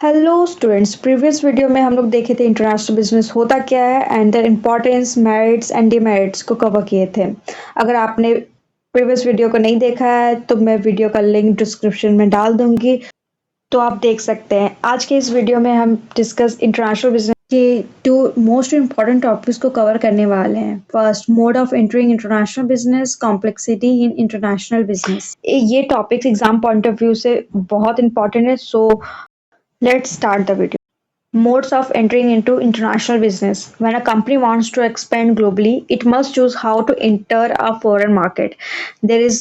Hello students. Previous video में हम लोग देखे थे इंटरनेशनल बिजनेस होता क्या है and the importance, merits and demerits को कवर किए थे। अगर आपने प्रीवियस वीडियो को नहीं देखा है तो मैं वीडियो का लिंक डिस्क्रिप्शन में डाल दूंगी, तो आप देख सकते हैं। आज के इस वीडियो में हम डिस्कस इंटरनेशनल बिजनेस के टू मोस्ट इम्पॉर्टेंट टॉपिक्स को कवर करने वाले हैं। First, mode of entering international business, complexity in international business. ये topics exam point of view से बहुत इंपॉर्टेंट है, so let's start the video. Modes of entering into international business. When a company wants to expand globally, it must choose how to enter a foreign market. There is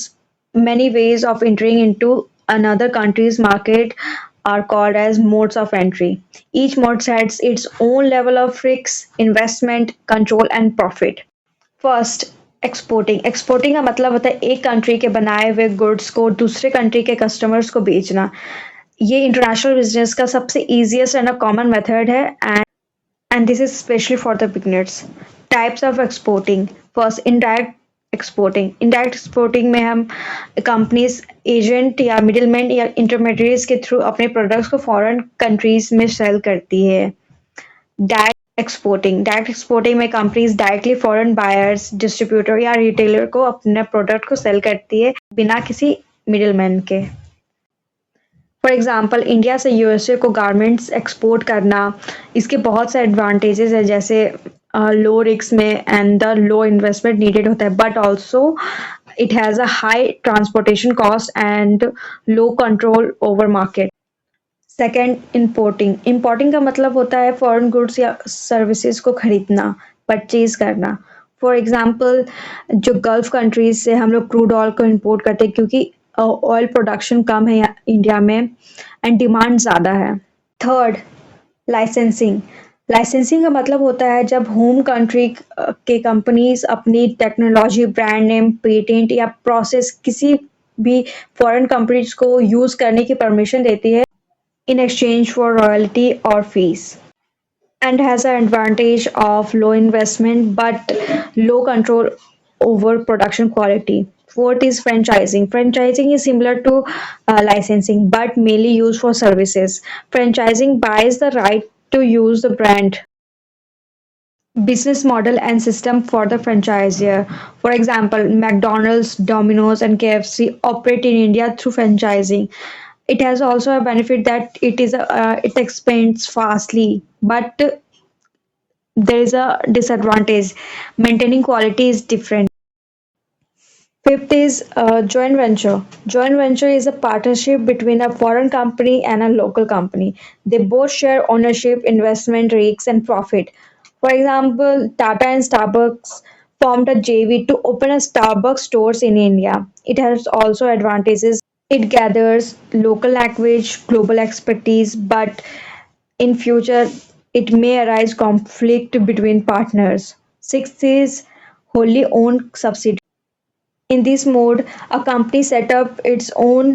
many ways of entering into another country's market are called as modes of entry. Each mode sets its own level of risks, investment, control and profit. First, exporting. Exporting का मतलब होता है एक country के बनाए हुए goods को दूसरे कंट्री के कस्टमर्स को बेचना। ये इंटरनेशनल बिजनेस का सबसे easiest and a common method है and this is specially for the beginners. Types of exporting. First, indirect exporting. Indirect exporting में हम कंपनीज एजेंट या मिडिलमैन या इंटरमीडिएट्स के थ्रू अपने प्रोडक्ट्स को फॉरेन कंट्रीज में सेल करती है। Direct exporting. डायरेक्ट एक्सपोर्टिंग में companies directly foreign buyers, distributor या रिटेलर को अपने प्रोडक्ट को सेल करती है बिना किसी मिडिलमैन के। फॉर एग्जाम्पल, इंडिया से यूएसए को गारमेंट्स एक्सपोर्ट करना, इसके बहुत से एडवांटेजेस है, जैसे लो रिस्क में and the low investment needed होता है, but also it has a high transportation cost and low control over market. Second, importing. Importing का मतलब होता है फॉरेन गुड्स या सर्विसेज को खरीदना, परचेज करना। फॉर एग्जाम्पल, जो गल्फ कंट्रीज से हम लोग क्रूड ऑयल को इंपोर्ट करते हैं क्योंकि ऑयल प्रोडक्शन कम है इंडिया में एंड डिमांड ज़्यादा है। Third, licensing. लाइसेंसिंग का मतलब होता है जब होम कंट्री के कंपनीज अपनी टेक्नोलॉजी, ब्रांड नेम, पेटेंट या प्रोसेस किसी भी फॉरेन कंपनीज को यूज़ करने की परमिशन देती है in exchange for royalty or fees, and has an advantage of low investment but low control over production quality. Fourth is franchising. Franchising is similar to licensing but mainly used for services. Franchising buys the right to use the brand, business model and system for the franchisor. For example, McDonald's, Domino's and KFC operate in India through franchising. It has also a benefit that it expands fastly, but there is a disadvantage. Maintaining quality is different. Fifth is joint venture. Joint venture is a partnership between a foreign company and a local company. They both share ownership, investment, risks, and profit. For example, Tata and Starbucks formed a JV to open a Starbucks stores in India. It has also advantages. It gathers local language, global expertise, but in future it may arise conflict between partners. Sixth is wholly owned subsidiary. In this mode, a company set up its own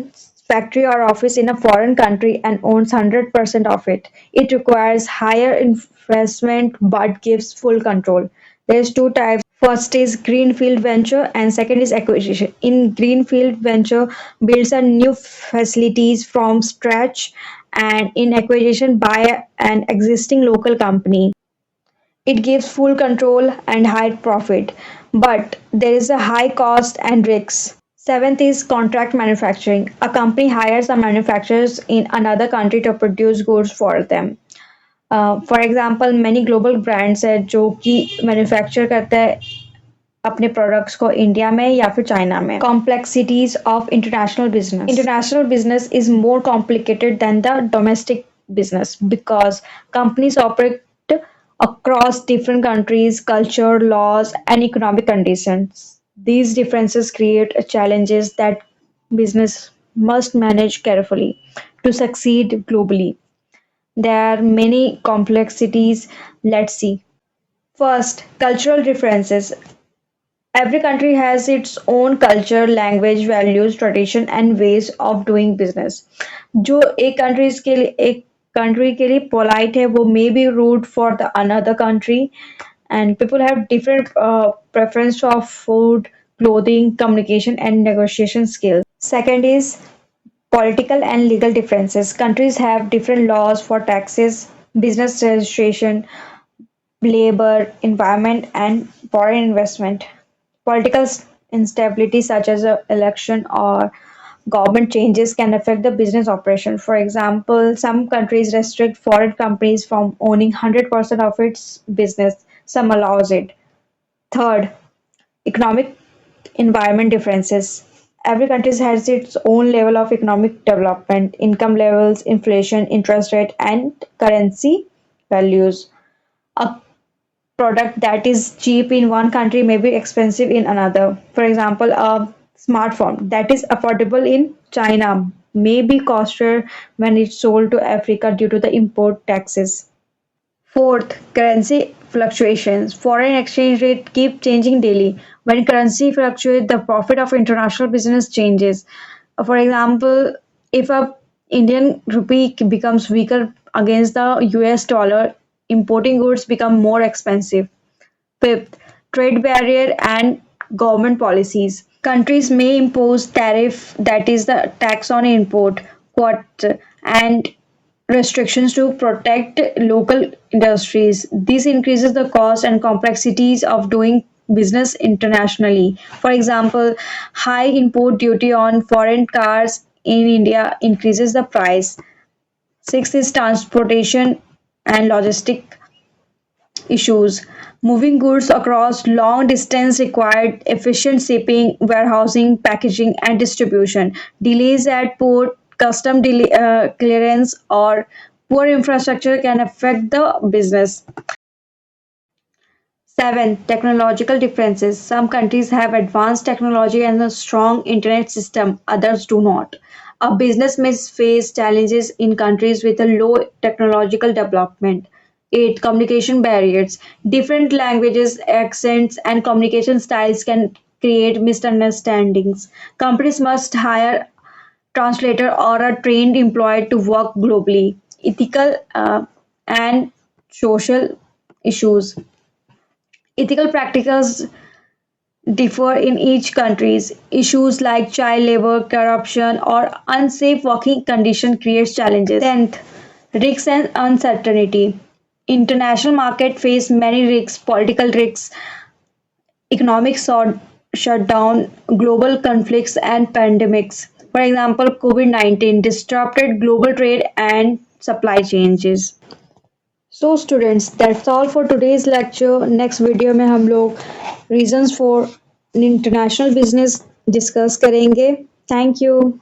factory or office in a foreign country and owns 100% of it. It requires higher investment but gives full control. There's two types. First is greenfield venture and second is acquisition. In greenfield venture, builds a new facilities from scratch, and in acquisition buy an existing local company. It gives full control and high profit, but there is a high cost and risks. Seventh is contract manufacturing. A company hires a manufacturers in another country to produce goods for them. For example, many global brands है जो कि manufacture करते हैं अपने products को India में या फिर चाइना में। Complexities of international business. International business is more complicated then the domestic business because companies operate across different countries, culture, laws, and economic conditions. These differences create challenges that business must manage carefully to succeed globally. There are many complexities. Let's see. First, cultural differences. Every country has its own culture, language, values, tradition and ways of doing business. जो एक country के लिए polite है, वो may be rude for the another country, and people have different preference for food, clothing, communication and negotiation skills. Second is Political and legal differences. Countries have different laws for taxes, business registration, labor, environment, and foreign investment. Political instability, such as an election or government changes, can affect the business operation. For example, some countries restrict foreign companies from owning 100% of its business, some allows it. Third, economic environment differences. Every country has its own level of economic development, income levels, inflation, interest rate, and currency values. A product that is cheap in one country may be expensive in another. For example, a smartphone that is affordable in China may be costlier when it's sold to Africa due to the import taxes. Fourth, currency fluctuations. Foreign exchange rate keep changing daily. When currency fluctuates, the profit of international business changes. For example, if a Indian rupee becomes weaker against the US dollar, importing goods become more expensive. Fifth, trade barrier and government policies. Countries may impose tariff, that is the tax on import, quote, and restrictions to protect local industries. This increases the cost and complexities of doing business internationally. For example, high import duty on foreign cars in India increases the price. Sixth is transportation and logistic issues. Moving goods across long distance required efficient shipping, warehousing, packaging, and distribution. Delays at port, clearance, or poor infrastructure can affect the business. Seven, technological differences. Some countries have advanced technology and a strong internet system, others do not. A business may face challenges in countries with a low technological development. Eight, communication barriers. Different languages, accents, and communication styles can create misunderstandings. Companies must hire translator or a trained employee to work globally. Ethical and social issues. Ethical practices differ in each country. Issues like child labor, corruption, or unsafe working conditions create challenges. Tenth, risks and uncertainty. International market face many risks, political risks, economic shutdown, global conflicts, and pandemics. For example, COVID-19 disrupted global trade and supply changes. So students, that's all for today's lecture. Next video में हम लोग reasons for international business discuss करेंगे. Thank you.